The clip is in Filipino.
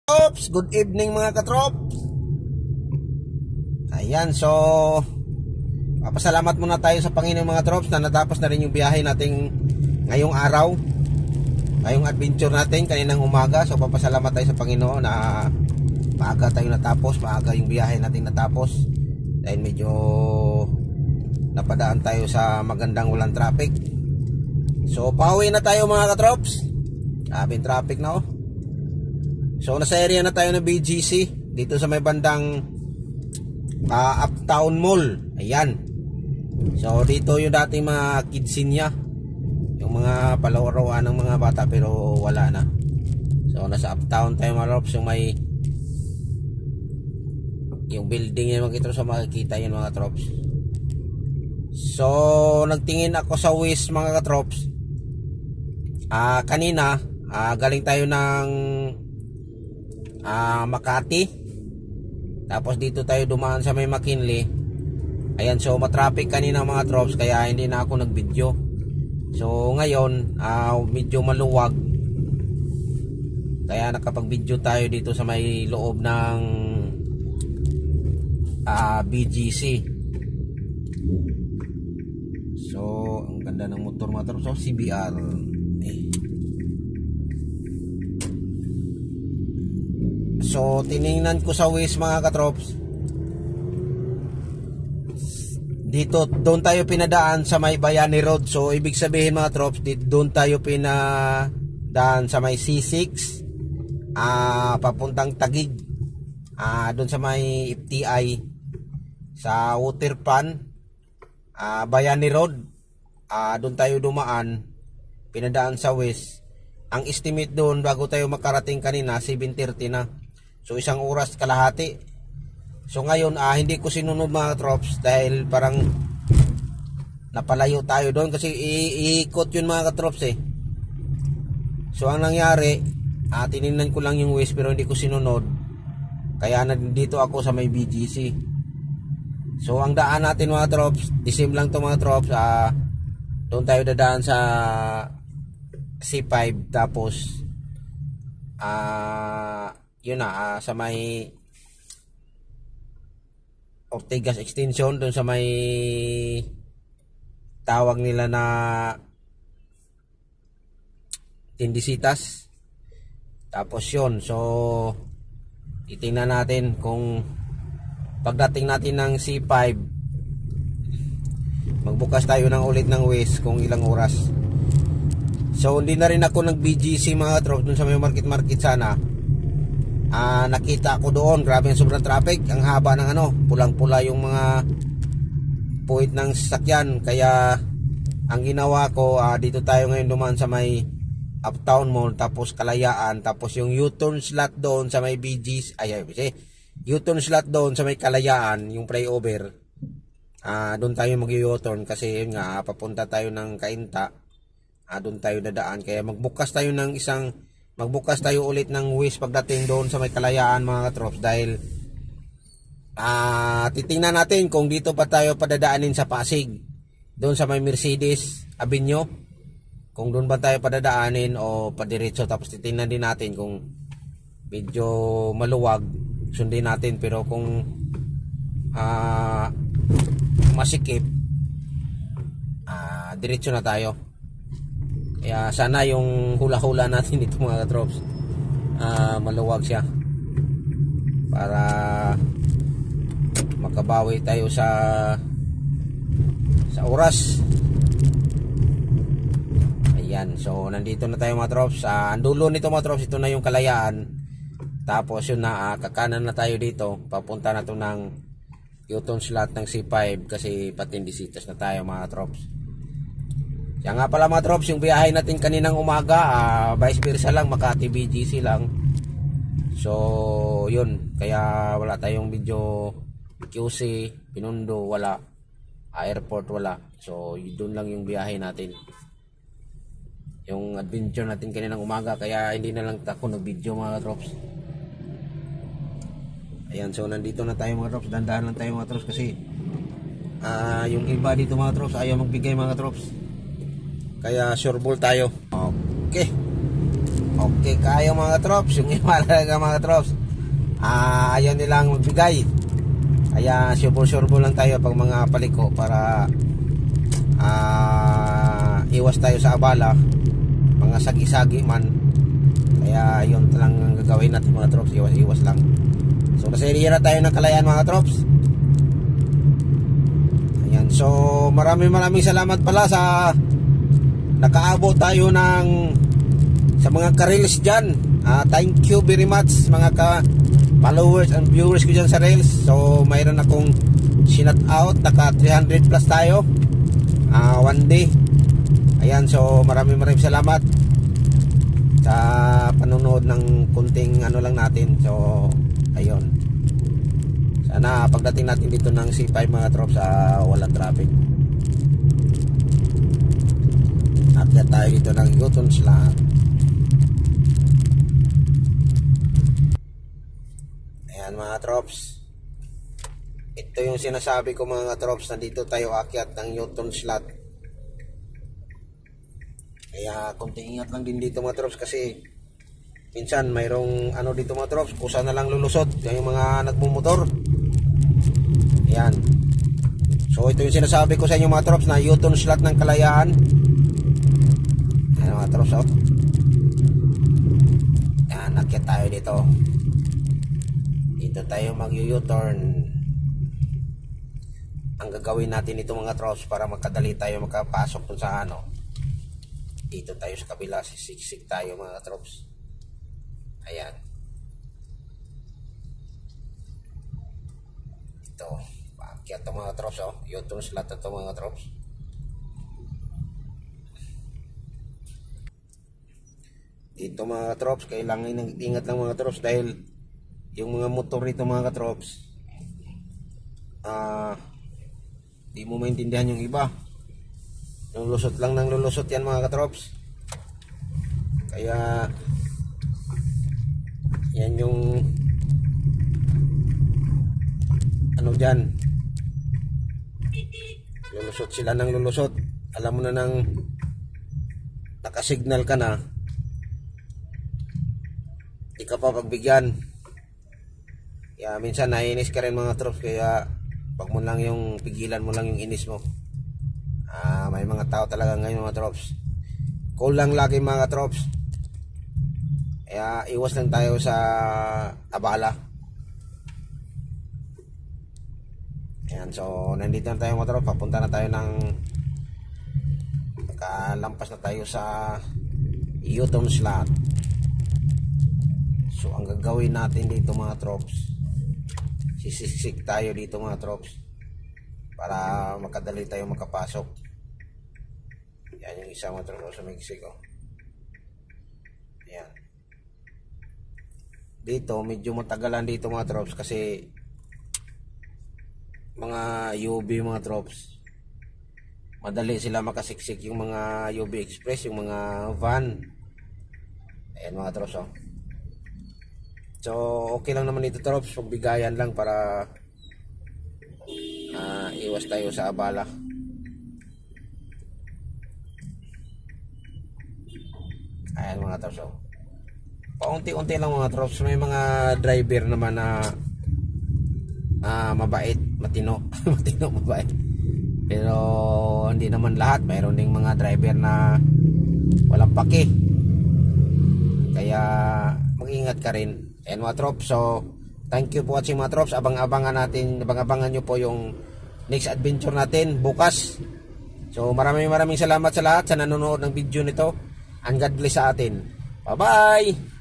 Ops, good evening mga katrops. Ayan, so papasalamat muna tayo sa Panginoon mga trops na natapos na rin yung biyahe nating ngayong araw, ngayong adventure natin kaninang umaga. So papasalamat tayo sa Panginoon na maaga tayo natapos, maaga yung biyahe natin natapos dahil medyo napadaan tayo sa magandang walang traffic. So pauwi na tayo mga katrops. Grabing traffic na So nasa area na tayo ng BGC dito sa may bandang Uptown Mall. Ayan. So dito yung dating mga kidsinya, yung mga palawaroan ng mga bata, pero wala na. So nasa Uptown tayo mga trops, yung may yung building yung makita sa makikita yun mga trops. So nagtingin ako sa Waze mga katrops. Kanina galing tayo ng Makati, tapos dito tayo dumaan sa may McKinley. Ayan, so matraffic kanina mga trops, kaya hindi na ako nag-video. So ngayon medyo maluwag, kaya nakapag-video tayo dito sa may loob ng BGC. So ang ganda ng motor mga trops. So CBR So tiningnan ko sa Waze mga katrops, dito doon tayo pinadaan sa may Bayani Road. So ibig sabihin mga trops, doon tayo pinadaan sa may C6 papuntang Taguig, doon sa may FTI sa Waterpan, Bayani Road. Doon tayo dumaan, pinadaan sa Waze. Ang estimate doon bago tayo makarating kanina 7:30 na. So isang oras kalahati. So ngayon hindi ko sinunod mga trops dahil parang napalayo tayo doon kasi iikot yun mga katrops So ang nangyari, tinignan ko lang yung Waze pero hindi ko sinunod, kaya nandito ako sa may BGC. So ang daan natin mga trops, disim lang to mga trops. Doon tayo dadaan sa C5, tapos yun na sa may Ortigas Extension, doon sa may tawag nila na Tindisitas. Tapos yun, so titingnan natin kung pagdating natin ng C5 magbukas tayo ng ulit ng Waze kung ilang oras. So hindi na rin ako nag BGC mga trops doon sa may market sana. Nakita ko doon, grabe yung sobrang traffic, ang haba ng pulang-pula yung mga puwit ng sasakyan. Kaya ang ginawa ko, dito tayo ngayon dumaan sa may Uptown Mall, tapos Kalayaan, tapos yung U-turn slot doon sa may BGC, U-turn slot doon sa may Kalayaan, yung flyover. Doon tayo mag-U-turn kasi yun nga, papunta tayo ng Cainta. Doon tayo dadaan, kaya magbukas tayo ulit ng Waze pagdating doon sa may Kalayaan mga katrops, dahil titingnan natin kung dito pa tayo padadaanin sa Pasig, doon sa may Mercedes Avenue, kung doon ba tayo padadaanin o padiretso. Tapos titingnan din natin kung medyo maluwag, sundin natin, pero kung masikip, diretso na tayo. Kaya sana yung hula-hula natin dito mga katrops maluwag siya para makabawi tayo sa oras. Ayan, so nandito na tayo mga trops. Ang dulo nito mga trops, ito na yung Kalayaan. Tapos yun na, kakanan na tayo dito, papunta na to ng U-turn slot ng C5 kasi Patindisitas na tayo mga trops. Kaya nga pala mga trops, yung biyahe natin kaninang umaga, vice versa lang, Makati BGC lang. So yun, kaya wala tayong video QC, Pinundo wala, airport wala. So doon lang yung biyahe natin, yung adventure natin kaninang umaga, kaya hindi na lang ako nag-video mga trops. Ayan, so nandito na tayo mga trops, dandahan lang tayo mga trops kasi yung iba dito mga trops ayaw magbigay mga trops. Kaya sure ball tayo. Okay. Okay kayo mga trops, yung iba talaga mga trops, ayaw nilang magbigay. Kaya sure lang tayo pag mga paliko para iwas tayo sa abala, mga sagi-sagi man. Kaya yun lang ang gagawin natin mga trops, iwas lang. So nasa area na tayo ng Kalayaan mga trops. Ayan, so maraming salamat pala sa nakaabot tayo ng sa mga ka-reels dyan. Thank you very much mga ka-followers and viewers ko dyan sa reels. So mayroon akong sinat out, naka 300 plus tayo one day. Ayan, so maraming salamat sa panonood ng kunting ano lang natin. So ayun, sana pagdating natin dito ng C5 mga trops, walang traffic. Update tayo dito ng U-turn slot. Ayan mga trops, ito yung sinasabi ko mga trops, nandito tayo akyat ng U-turn slot. Kaya konting ingat lang din dito mga trops, kasi minsan mayroong ano dito mga trops, kusa na lang lulusot yung mga nagmumotor. Ayan, so ito yung sinasabi ko sa inyo mga trops, na U-turn slot ng Kalayaan. Ayan mga trops, ayan, akyat tayo dito. Dito tayo mag-U-turn. Ang gagawin natin ito mga trops, para magkadali tayo makapasok dun sa ano, dito tayo sa kabila, sisiksik tayo mga trops. Ayan, ito paakyat ito mga trops, U-turn slot ito mga trops. Dito mga trops, kailangan ingat lang mga trops, dahil yung mga motor nito mga trops, di mo maintindihan yung iba, lulusot lang ng lulusot yan mga katrops. Kaya yan yung ano dyan, lulusot sila ng lulusot. Alam mo na nang nakasignal ka na, di ka pa pagbigyan. Kaya minsan naiinis ka rin mga trops, kaya wag mo lang yung pigilan mo lang yung inis mo. May mga tao talaga ngayon mga trops, cool lang lagi mga trops. Kaya iwas lang tayo sa abala. Ayan, so nandito na tayo mga trops, papunta na tayo ng, nakalampas na tayo sa U-turn slot. So ang gagawin natin dito mga trops, sisiksik tayo dito mga trops, para makadali tayo makapasok. Yan yung isa mga trops sa Mexico. Yan. Dito medyo matagalan dito mga trops, kasi mga UV mga trops, madali sila makasiksik, yung mga UV Express, yung mga van. Ayan mga trops, so okay lang naman ito trops, pagbigayan lang para iwas tayo sa abala. Ayan mga trops, paunti-unti lang mga trops. May mga driver naman na mabait, matino matino, mabait, pero hindi naman lahat. Mayroon ding mga driver na walang paki, kaya mag-ingat ka rin. Ayan mga trops, so thank you for watching mga trops. Abang-abangan nyo po yung next adventure natin bukas. So maraming salamat sa lahat sa nanonood ng video nito, and God bless sa atin. Bye bye.